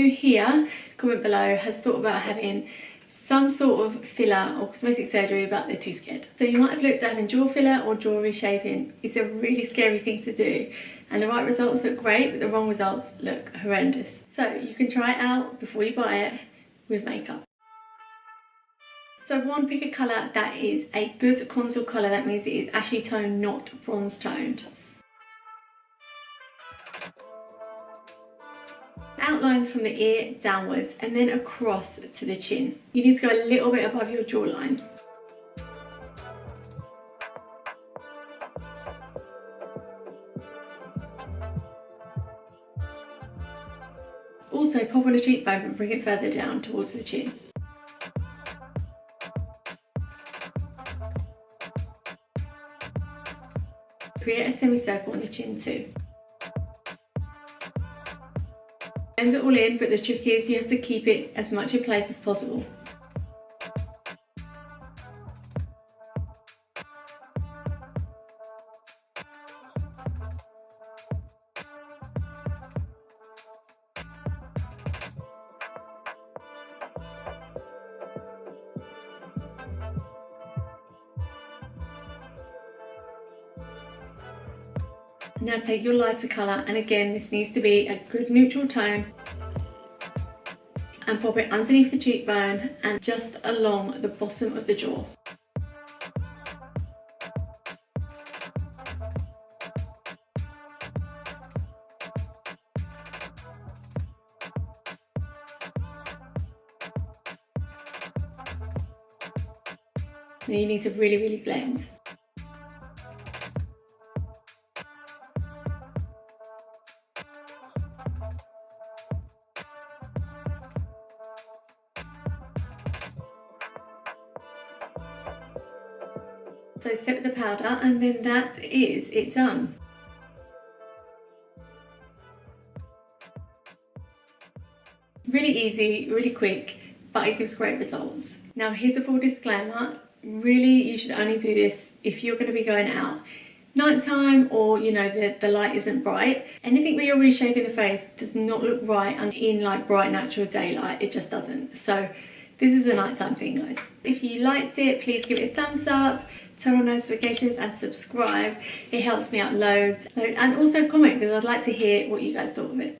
Who here, comment below, has thought about having some sort of filler or cosmetic surgery but they're too scared? So you might have looked at having jaw filler or jaw reshaping. It's a really scary thing to do, and the right results look great but the wrong results look horrendous. So you can try it out before you buy it with makeup. So one, pick a colour that is a good contour colour. That means it is ashy toned, not bronze toned. Outline from the ear downwards and then across to the chin. You need to go a little bit above your jawline. Also pop on a cheekbone and bring it further down towards the chin. Create a semicircle on the chin too. Blend it all in, but the trick is you have to keep it as much in place as possible. Now take your lighter colour, and again this needs to be a good neutral tone, and pop it underneath the cheekbone and just along the bottom of the jaw. Now you need to really blend. So set with the powder, and then that is it done. Really easy, really quick, but it gives great results. Now here's a full disclaimer. Really, you should only do this if you're going to be going out nighttime, or you know the light isn't bright. Anything where you're reshaping the face does not look right in like bright natural daylight. It just doesn't. So this is a nighttime thing, guys. If you liked it, please give it a thumbs up, turn on notifications and subscribe. It helps me out loads. And also comment, because I'd like to hear what you guys thought of it.